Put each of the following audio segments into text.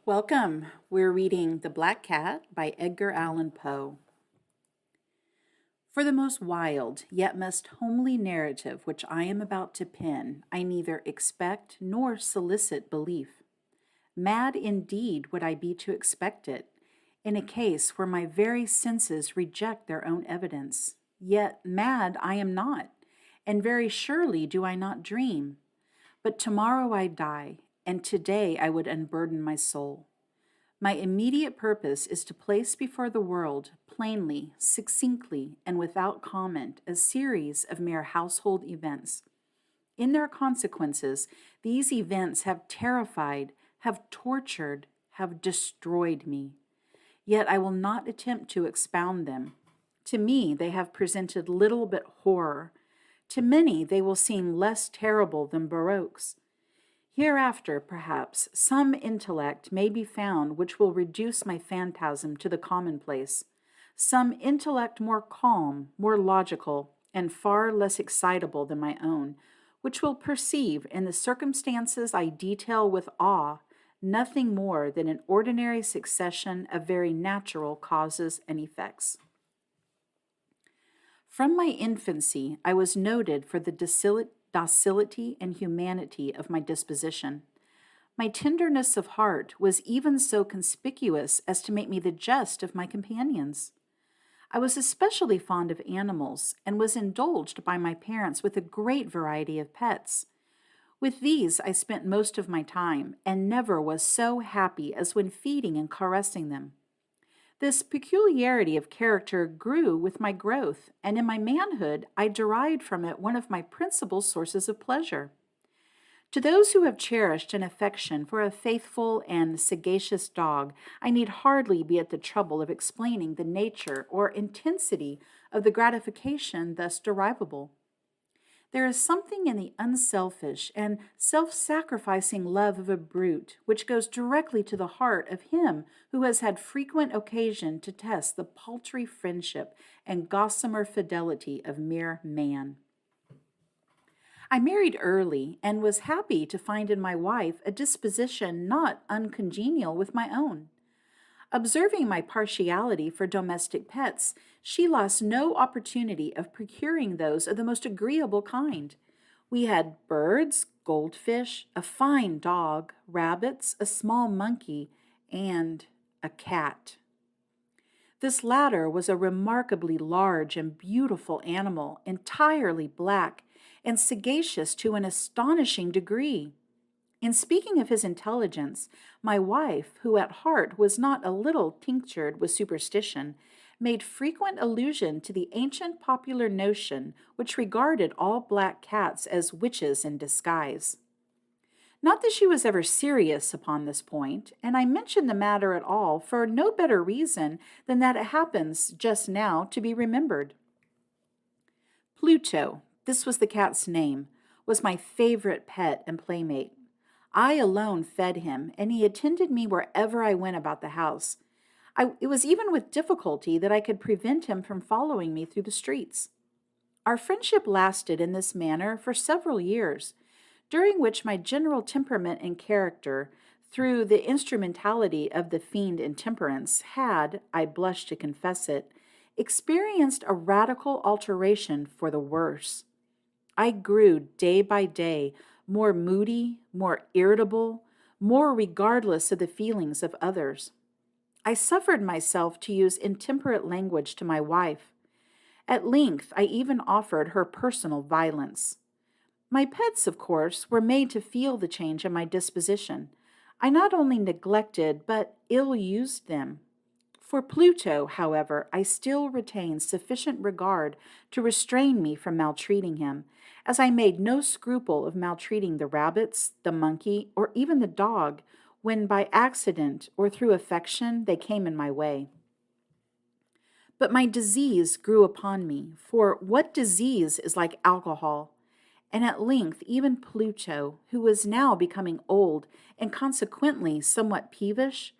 Welcome. We're reading The Black Cat by Edgar Allan Poe. For the most wild, yet most homely narrative which I am about to pen, I neither expect nor solicit belief. Mad indeed would I be to expect it, in a case where my very senses reject their own evidence. Yet mad I am not, and very surely do I not dream. But tomorrow I die, and today I would unburden my soul. My immediate purpose is to place before the world, plainly, succinctly, and without comment, a series of mere household events. In their consequences, these events have terrified, have tortured, have destroyed me. Yet I will not attempt to expound them. To me, they have presented little but horror. To many, they will seem less terrible than Baroque's. Hereafter, perhaps, some intellect may be found which will reduce my phantasm to the commonplace, some intellect more calm, more logical, and far less excitable than my own, which will perceive in the circumstances I detail with awe nothing more than an ordinary succession of very natural causes and effects. From my infancy, I was noted for the docility and humanity of my disposition. My tenderness of heart was even so conspicuous as to make me the jest of my companions. I was especially fond of animals, and was indulged by my parents with a great variety of pets. With these I spent most of my time, and never was so happy as when feeding and caressing them. This peculiarity of character grew with my growth, and in my manhood I derived from it one of my principal sources of pleasure. To those who have cherished an affection for a faithful and sagacious dog, I need hardly be at the trouble of explaining the nature or intensity of the gratification thus derivable. There is something in the unselfish and self-sacrificing love of a brute which goes directly to the heart of him who has had frequent occasion to test the paltry friendship and gossamer fidelity of mere man. I married early and was happy to find in my wife a disposition not uncongenial with my own. Observing my partiality for domestic pets, she lost no opportunity of procuring those of the most agreeable kind. We had birds, goldfish, a fine dog, rabbits, a small monkey, and a cat. This latter was a remarkably large and beautiful animal, entirely black, and sagacious to an astonishing degree. In speaking of his intelligence, my wife, who at heart was not a little tinctured with superstition, made frequent allusion to the ancient popular notion which regarded all black cats as witches in disguise. Not that she was ever serious upon this point, and I mention the matter at all for no better reason than that it happens just now to be remembered. Pluto, this was the cat's name, was my favorite pet and playmate. I alone fed him, and he attended me wherever I went about the house. It was even with difficulty that I could prevent him from following me through the streets. Our friendship lasted in this manner for several years, during which my general temperament and character, through the instrumentality of the fiend intemperance, had, I blush to confess it, experienced a radical alteration for the worse. I grew day by day more moody, more irritable, more regardless of the feelings of others. I suffered myself to use intemperate language to my wife. At length, I even offered her personal violence. My pets, of course, were made to feel the change in my disposition. I not only neglected, but ill-used them. For Pluto, however, I still retained sufficient regard to restrain me from maltreating him, as I made no scruple of maltreating the rabbits, the monkey, or even the dog, when by accident or through affection they came in my way. But my disease grew upon me, for what disease is like alcohol? And at length even Pluto, who was now becoming old and consequently somewhat peevish,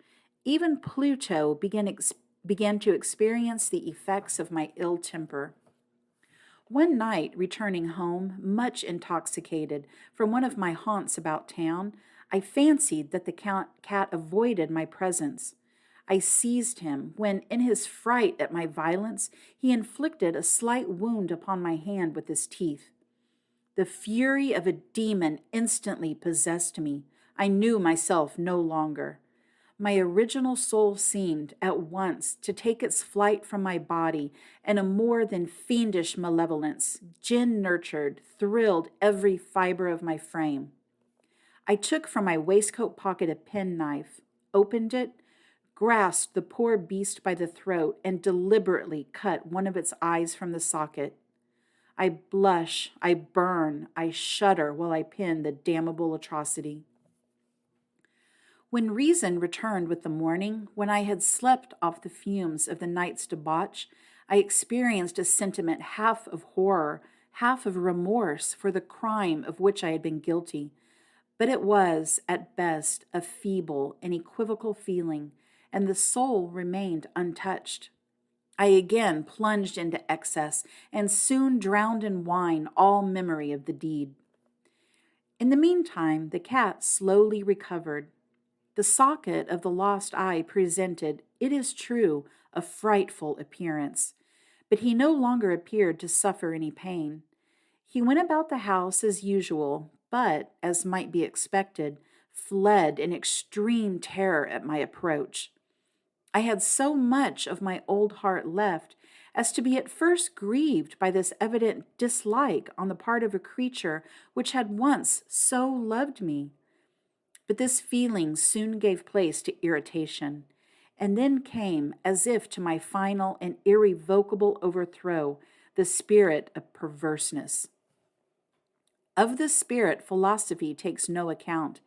even Pluto began to experience the effects of my ill temper. One night, returning home, much intoxicated, from one of my haunts about town, I fancied that the cat avoided my presence. I seized him when, in his fright at my violence, he inflicted a slight wound upon my hand with his teeth. The fury of a demon instantly possessed me. I knew myself no longer. My original soul seemed, at once, to take its flight from my body, and a more than fiendish malevolence, gin-nurtured, thrilled every fiber of my frame. I took from my waistcoat pocket a penknife, opened it, grasped the poor beast by the throat, and deliberately cut one of its eyes from the socket. I blush, I burn, I shudder while I pin the damnable atrocity. When reason returned with the morning, when I had slept off the fumes of the night's debauch, I experienced a sentiment half of horror, half of remorse for the crime of which I had been guilty. But it was, at best, a feeble and equivocal feeling, and the soul remained untouched. I again plunged into excess, and soon drowned in wine all memory of the deed. In the meantime, the cat slowly recovered. The socket of the lost eye presented, it is true, a frightful appearance, but he no longer appeared to suffer any pain. He went about the house as usual, but, as might be expected, fled in extreme terror at my approach. I had so much of my old heart left as to be at first grieved by this evident dislike on the part of a creature which had once so loved me. But this feeling soon gave place to irritation, and then came, as if to my final and irrevocable overthrow, the spirit of perverseness. Of this spirit philosophy takes no account,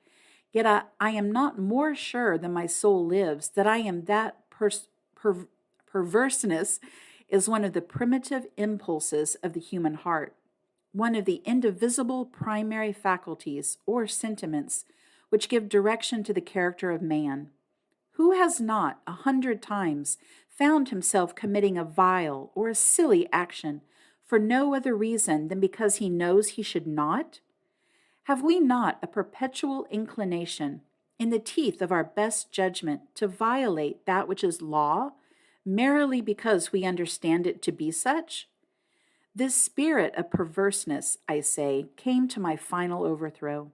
yet I am not more sure than my soul lives that I am that perverseness is one of the primitive impulses of the human heart, one of the indivisible primary faculties or sentiments which give direction to the character of man. Who has not 100 times found himself committing a vile or a silly action for no other reason than because he knows he should not? Have we not a perpetual inclination, in the teeth of our best judgment, to violate that which is law, merely because we understand it to be such? This spirit of perverseness, I say, came to my final overthrow.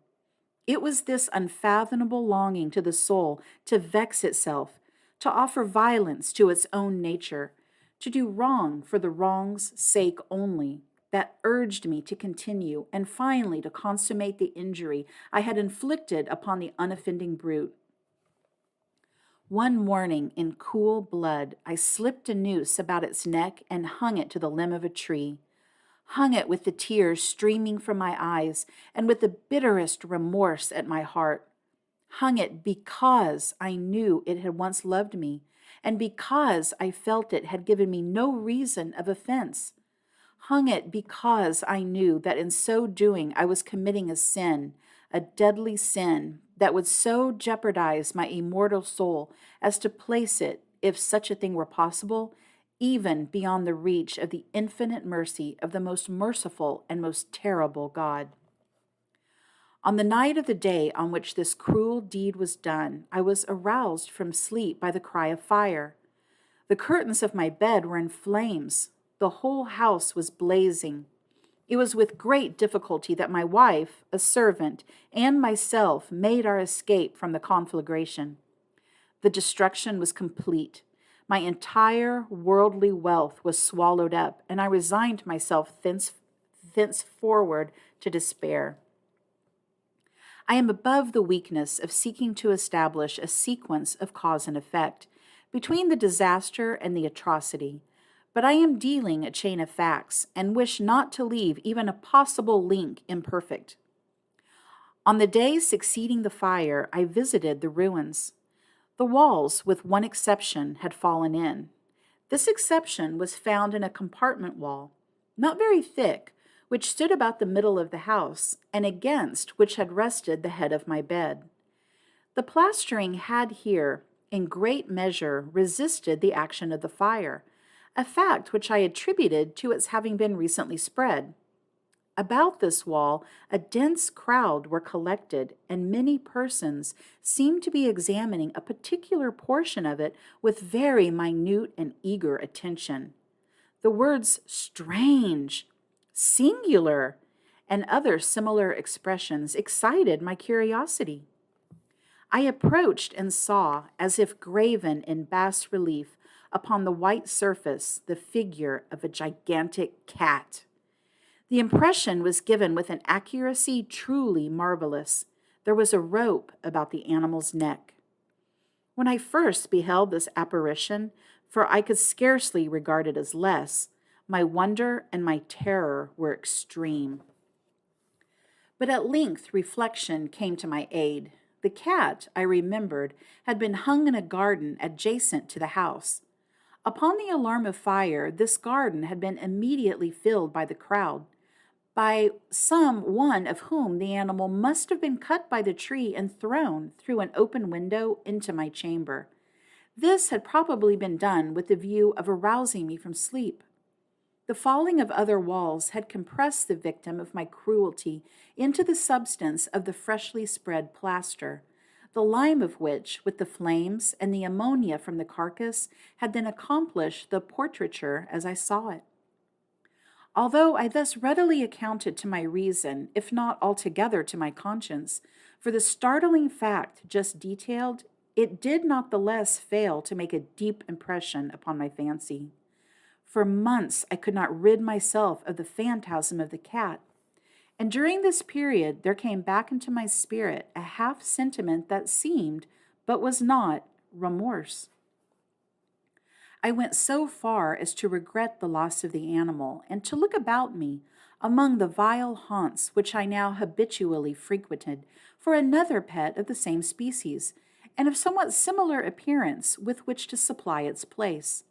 It was this unfathomable longing to the soul to vex itself, to offer violence to its own nature, to do wrong for the wrong's sake only, that urged me to continue and finally to consummate the injury I had inflicted upon the unoffending brute. One morning, in cool blood, I slipped a noose about its neck and hung it to the limb of a tree. Hung it with the tears streaming from my eyes and with the bitterest remorse at my heart. Hung it because I knew it had once loved me, and because I felt it had given me no reason of offense. Hung it because I knew that in so doing I was committing a sin, a deadly sin, that would so jeopardize my immortal soul as to place it, if such a thing were possible, even beyond the reach of the infinite mercy of the most merciful and most terrible God. On the night of the day on which this cruel deed was done, I was aroused from sleep by the cry of fire. The curtains of my bed were in flames. The whole house was blazing. It was with great difficulty that my wife, a servant, and myself made our escape from the conflagration. The destruction was complete. My entire worldly wealth was swallowed up, and I resigned myself thenceforward to despair. I am above the weakness of seeking to establish a sequence of cause and effect between the disaster and the atrocity, but I am dealing a chain of facts and wish not to leave even a possible link imperfect. On the day succeeding the fire, I visited the ruins. The walls, with one exception, had fallen in. This exception was found in a compartment wall, not very thick, which stood about the middle of the house, and against which had rested the head of my bed. The plastering had here, in great measure, resisted the action of the fire, a fact which I attributed to its having been recently spread. About this wall, a dense crowd were collected, and many persons seemed to be examining a particular portion of it with very minute and eager attention. The words strange, singular, and other similar expressions excited my curiosity. I approached and saw, as if graven in bas relief upon the white surface, the figure of a gigantic cat. The impression was given with an accuracy truly marvelous. There was a rope about the animal's neck. When I first beheld this apparition, for I could scarcely regard it as less, my wonder and my terror were extreme. But at length reflection came to my aid. The cat, I remembered, had been hung in a garden adjacent to the house. Upon the alarm of fire, this garden had been immediately filled by the crowd, by some one of whom the animal must have been cut by the tree and thrown through an open window into my chamber. This had probably been done with the view of arousing me from sleep. The falling of other walls had compressed the victim of my cruelty into the substance of the freshly spread plaster, the lime of which, with the flames and the ammonia from the carcass, had then accomplished the portraiture as I saw it. Although I thus readily accounted to my reason, if not altogether to my conscience, for the startling fact just detailed, it did not the less fail to make a deep impression upon my fancy. For months I could not rid myself of the phantasm of the cat, and during this period there came back into my spirit a half sentiment that seemed, but was not, remorse. I went so far as to regret the loss of the animal, and to look about me, among the vile haunts which I now habitually frequented, for another pet of the same species, and of somewhat similar appearance, with which to supply its place.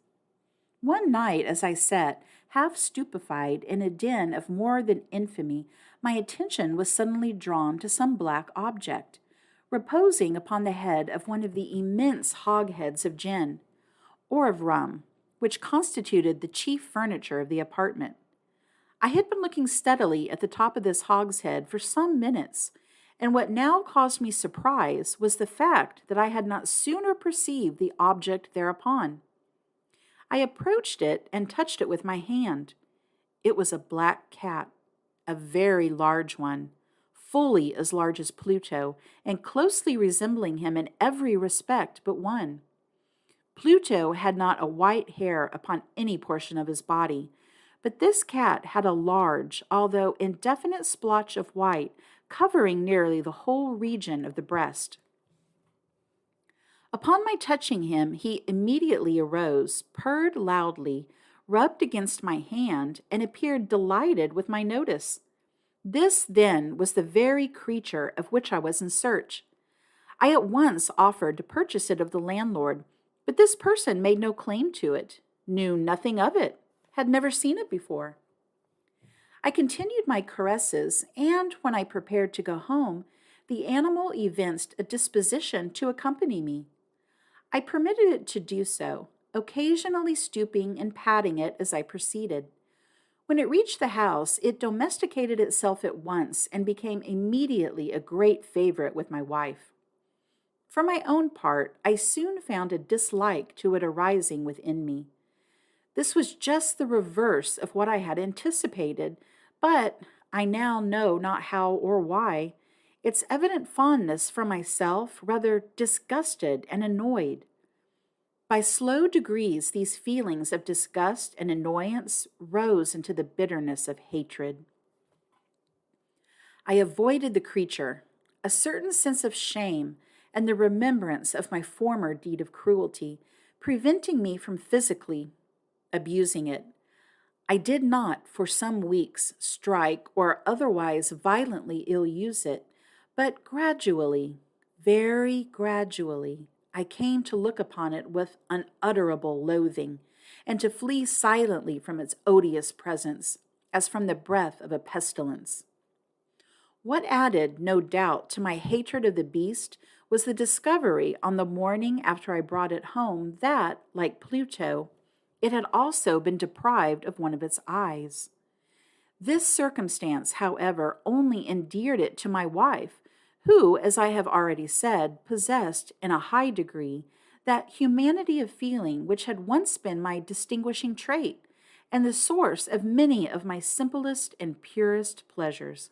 One night, as I sat, half stupefied, in a den of more than infamy, my attention was suddenly drawn to some black object, reposing upon the head of one of the immense hogsheads of gin, or of rum, which constituted the chief furniture of the apartment. I had been looking steadily at the top of this hogshead for some minutes, and what now caused me surprise was the fact that I had not sooner perceived the object thereupon. I approached it and touched it with my hand. It was a black cat, a very large one, fully as large as Pluto, and closely resembling him in every respect but one. Pluto had not a white hair upon any portion of his body, but this cat had a large, although indefinite splotch of white covering nearly the whole region of the breast. Upon my touching him, he immediately arose, purred loudly, rubbed against my hand, and appeared delighted with my notice. This, then, was the very creature of which I was in search. I at once offered to purchase it of the landlord, but this person made no claim to it, knew nothing of it, had never seen it before. I continued my caresses, and when I prepared to go home, the animal evinced a disposition to accompany me. I permitted it to do so, occasionally stooping and patting it as I proceeded. When it reached the house, it domesticated itself at once and became immediately a great favorite with my wife. For my own part, I soon found a dislike to it arising within me. This was just the reverse of what I had anticipated, but I now know not how or why. Its evident fondness for myself rather disgusted and annoyed. By slow degrees, these feelings of disgust and annoyance rose into the bitterness of hatred. I avoided the creature. A certain sense of shame and the remembrance of my former deed of cruelty, preventing me from physically abusing it. I did not, for some weeks, strike or otherwise violently ill-use it, but gradually, very gradually, I came to look upon it with unutterable loathing, and to flee silently from its odious presence, as from the breath of a pestilence. What added, no doubt, to my hatred of the beast was the discovery on the morning after I brought it home that, like Pluto, it had also been deprived of one of its eyes. This circumstance, however, only endeared it to my wife, who, as I have already said, possessed, in a high degree, that humanity of feeling which had once been my distinguishing trait, and the source of many of my simplest and purest pleasures.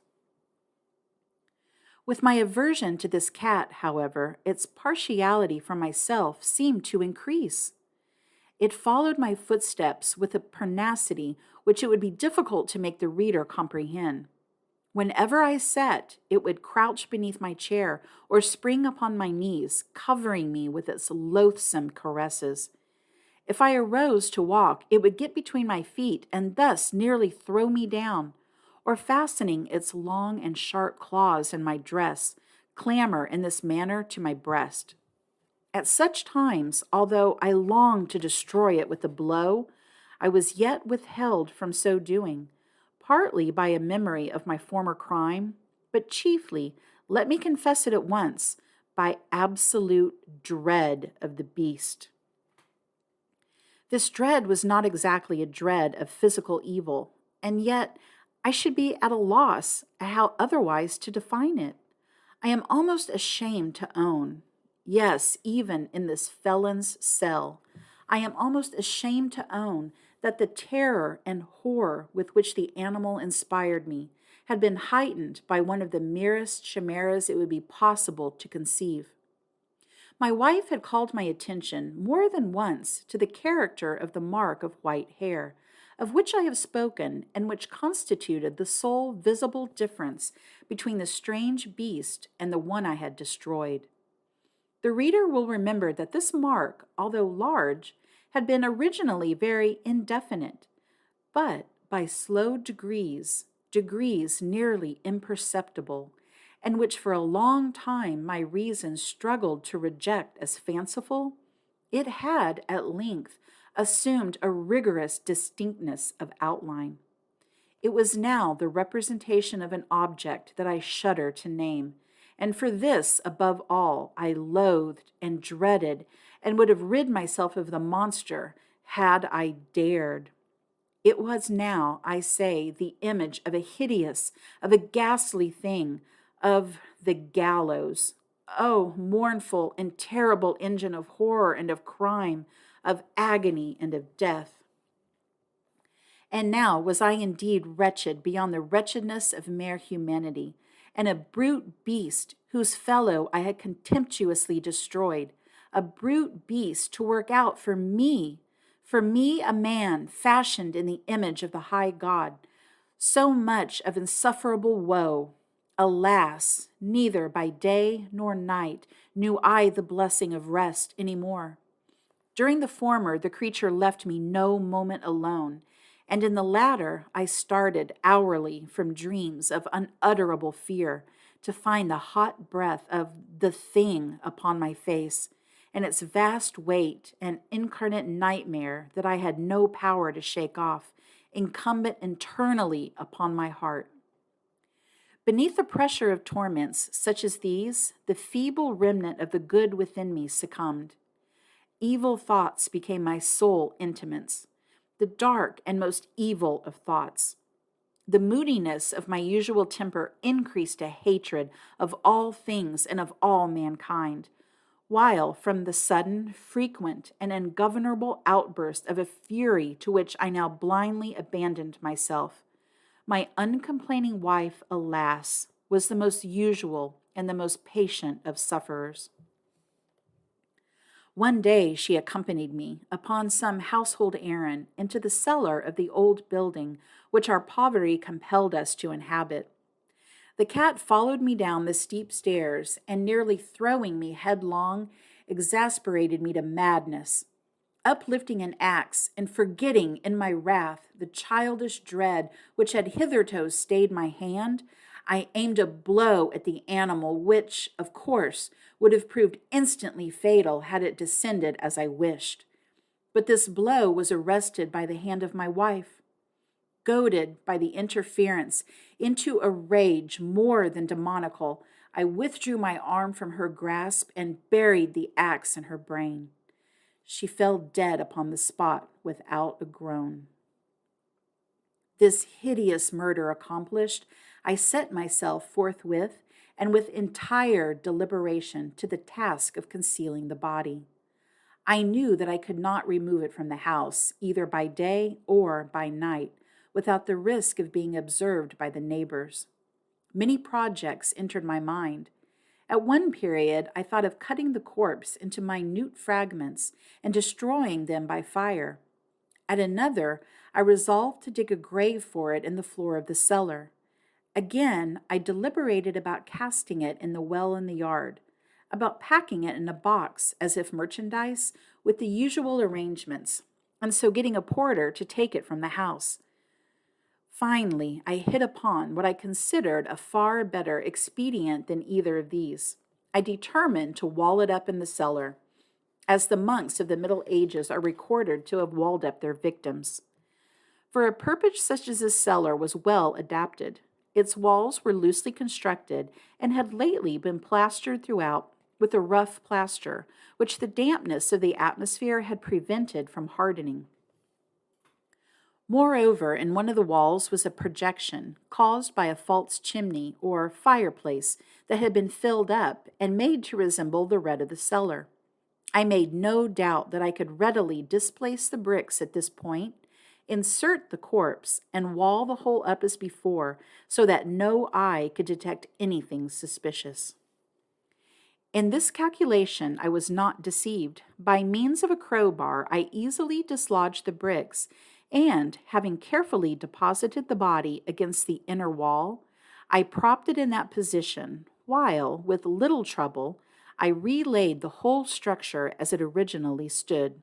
With my aversion to this cat, however, its partiality for myself seemed to increase. It followed my footsteps with a pertinacity which it would be difficult to make the reader comprehend. Whenever I sat, it would crouch beneath my chair or spring upon my knees, covering me with its loathsome caresses. If I arose to walk, it would get between my feet and thus nearly throw me down, or fastening its long and sharp claws in my dress, clamber in this manner to my breast. At such times, although I longed to destroy it with a blow, I was yet withheld from so doing, partly by a memory of my former crime, but chiefly, let me confess it at once, by absolute dread of the beast. This dread was not exactly a dread of physical evil, and yet I should be at a loss how otherwise to define it. I am almost ashamed to own, yes, even in this felon's cell, I am almost ashamed to own that the terror and horror with which the animal inspired me had been heightened by one of the merest chimeras it would be possible to conceive. My wife had called my attention more than once to the character of the mark of white hair, of which I have spoken, and which constituted the sole visible difference between the strange beast and the one I had destroyed. The reader will remember that this mark, although large, had been originally very indefinite, but by slow degrees, degrees nearly imperceptible, and which for a long time my reason struggled to reject as fanciful, it had at length assumed a rigorous distinctness of outline. It was now the representation of an object that I shudder to name, and for this, above all, I loathed and dreaded, and would have rid myself of the monster had I dared. It was now, I say, the image of a hideous, of a ghastly thing, of the gallows. Oh, mournful and terrible engine of horror and of crime, of agony and of death. And now was I indeed wretched beyond the wretchedness of mere humanity, and a brute beast whose fellow I had contemptuously destroyed, a brute beast to work out for me a man fashioned in the image of the high God, so much of insufferable woe. Alas, neither by day nor night knew I the blessing of rest any more. During the former, the creature left me no moment alone, and in the latter I started hourly from dreams of unutterable fear to find the hot breath of the thing upon my face, and its vast weight and incarnate nightmare that I had no power to shake off, incumbent internally upon my heart. Beneath the pressure of torments such as these, the feeble remnant of the good within me succumbed. Evil thoughts became my sole intimates, the dark and most evil of thoughts. The moodiness of my usual temper increased to hatred of all things and of all mankind, while from the sudden, frequent, and ungovernable outburst of a fury to which I now blindly abandoned myself, my uncomplaining wife, alas, was the most usual and the most patient of sufferers. One day she accompanied me, upon some household errand, into the cellar of the old building which our poverty compelled us to inhabit. The cat followed me down the steep stairs, and nearly throwing me headlong, exasperated me to madness. Uplifting an axe, and forgetting in my wrath the childish dread which had hitherto stayed my hand, I aimed a blow at the animal which, of course, would have proved instantly fatal had it descended as I wished. But this blow was arrested by the hand of my wife. Goaded by the interference into a rage more than demoniacal, I withdrew my arm from her grasp and buried the axe in her brain. She fell dead upon the spot without a groan. This hideous murder accomplished, I set myself forthwith and with entire deliberation to the task of concealing the body. I knew that I could not remove it from the house, either by day or by night, without the risk of being observed by the neighbors. Many projects entered my mind. At one period, I thought of cutting the corpse into minute fragments and destroying them by fire. At another, I resolved to dig a grave for it in the floor of the cellar. Again, I deliberated about casting it in the well in the yard, about packing it in a box as if merchandise with the usual arrangements, and so getting a porter to take it from the house. Finally, I hit upon what I considered a far better expedient than either of these. I determined to wall it up in the cellar, as the monks of the Middle Ages are recorded to have walled up their victims. For a purpose such as this cellar was well adapted. Its walls were loosely constructed and had lately been plastered throughout with a rough plaster, which the dampness of the atmosphere had prevented from hardening. Moreover, in one of the walls was a projection caused by a false chimney or fireplace that had been filled up and made to resemble the red of the cellar. I made no doubt that I could readily displace the bricks at this point, insert the corpse, and wall the whole up as before, so that no eye could detect anything suspicious. In this calculation I was not deceived. By means of a crowbar, I easily dislodged the bricks, and, having carefully deposited the body against the inner wall, I propped it in that position, while, with little trouble, I relaid the whole structure as it originally stood.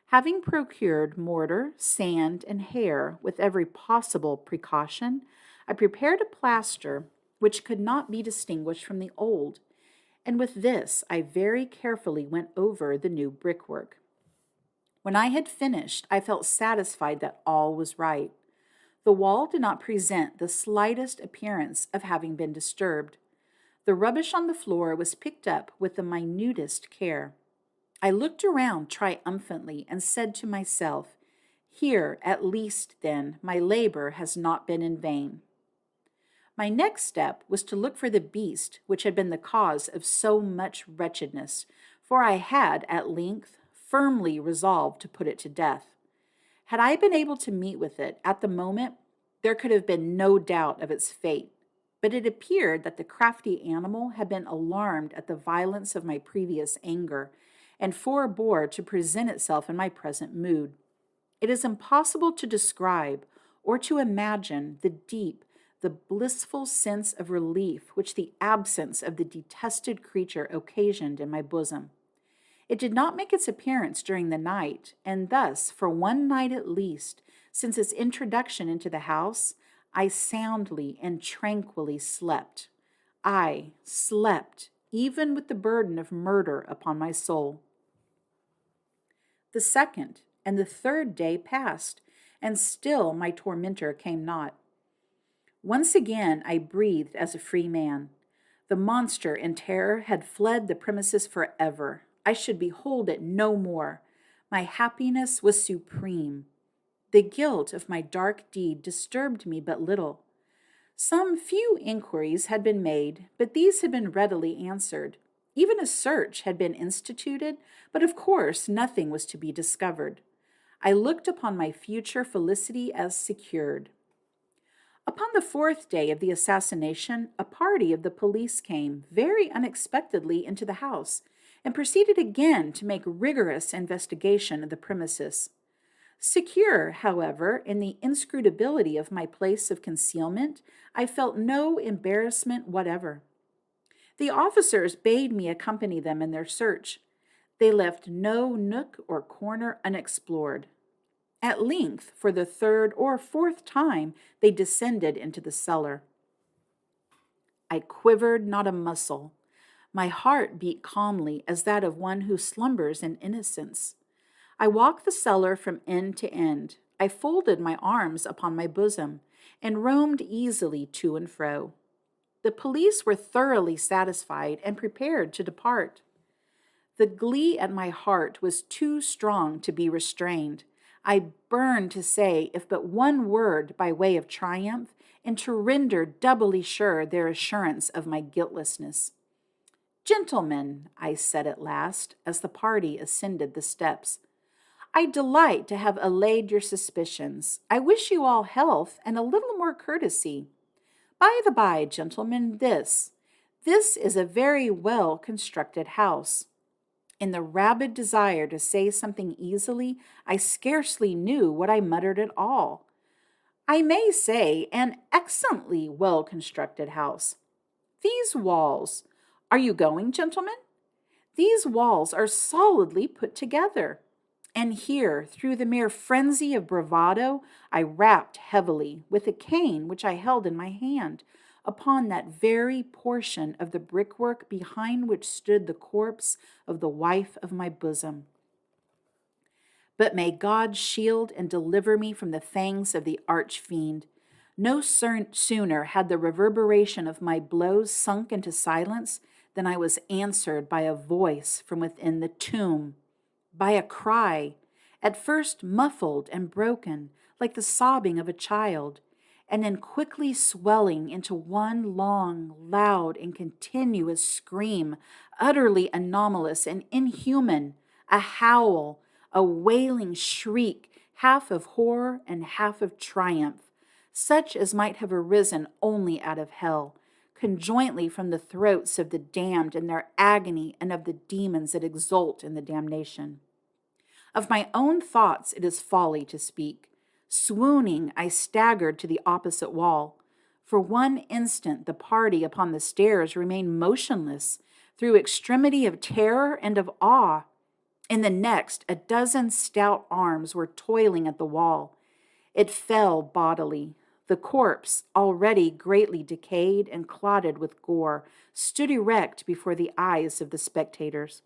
Having procured mortar, sand, and hair with every possible precaution, I prepared a plaster which could not be distinguished from the old, and with this I very carefully went over the new brickwork. When I had finished, I felt satisfied that all was right. The wall did not present the slightest appearance of having been disturbed. The rubbish on the floor was picked up with the minutest care. I looked around triumphantly and said to myself, "Here, at least, then, my labor has not been in vain." My next step was to look for the beast which had been the cause of so much wretchedness, for I had, at length, firmly resolved to put it to death. Had I been able to meet with it at the moment, there could have been no doubt of its fate. But it appeared that the crafty animal had been alarmed at the violence of my previous anger, and forebore to present itself in my present mood. It is impossible to describe or to imagine the deep, the blissful sense of relief which the absence of the detested creature occasioned in my bosom. It did not make its appearance during the night, and thus, for one night at least, since its introduction into the house, I soundly and tranquilly slept. I slept, even with the burden of murder upon my soul. The second and the third day passed, and still my tormentor came not. Once again I breathed as a free man. The monster in terror had fled the premises forever. I should behold it no more. My happiness was supreme. The guilt of my dark deed disturbed me but little. Some few inquiries had been made, but these had been readily answered. Even a search had been instituted, but of course nothing was to be discovered. I looked upon my future felicity as secured. Upon the fourth day of the assassination, a party of the police came very unexpectedly into the house, and proceeded again to make rigorous investigation of the premises. Secure, however, in the inscrutability of my place of concealment, I felt no embarrassment whatever. The officers bade me accompany them in their search. They left no nook or corner unexplored. At length, for the third or fourth time, they descended into the cellar. I quivered not a muscle. My heart beat calmly as that of one who slumbers in innocence. I walked the cellar from end to end. I folded my arms upon my bosom and roamed easily to and fro. The police were thoroughly satisfied and prepared to depart. The glee at my heart was too strong to be restrained. I burned to say if but one word by way of triumph, and to render doubly sure their assurance of my guiltlessness. Gentlemen, I said at last, as the party ascended the steps, I delight to have allayed your suspicions. I wish you all health and a little more courtesy. By the by, gentlemen, this is a very well constructed house. In the rabid desire to say something easily, I scarcely knew what I muttered at all. I may say an excellently well constructed house. These walls. Are you going, gentlemen? These walls are solidly put together. And here, through the mere frenzy of bravado, I rapped heavily, with a cane which I held in my hand, upon that very portion of the brickwork behind which stood the corpse of the wife of my bosom. But may God shield and deliver me from the fangs of the arch-fiend. No sooner had the reverberation of my blows sunk into silence than I was answered by a voice from within the tomb, by a cry, at first muffled and broken, like the sobbing of a child, and then quickly swelling into one long, loud, and continuous scream, utterly anomalous and inhuman, a howl, a wailing shriek, half of horror and half of triumph, such as might have arisen only out of hell, conjointly from the throats of the damned in their agony and of the demons that exult in the damnation. Of my own thoughts it is folly to speak. Swooning, I staggered to the opposite wall. For one instant the party upon the stairs remained motionless, through extremity of terror and of awe. In the next, a dozen stout arms were toiling at the wall. It fell bodily. The corpse, already greatly decayed and clotted with gore, stood erect before the eyes of the spectators.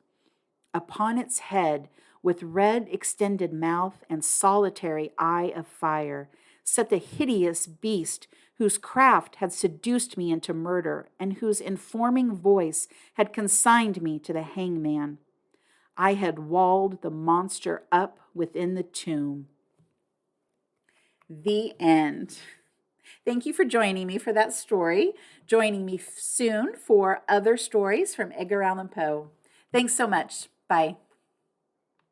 Upon its head, with red extended mouth and solitary eye of fire, sat the hideous beast whose craft had seduced me into murder and whose informing voice had consigned me to the hangman. I had walled the monster up within the tomb. The end. Thank you for joining me for that story. Joining me soon for other stories from Edgar Allan Poe. Thanks so much. Bye.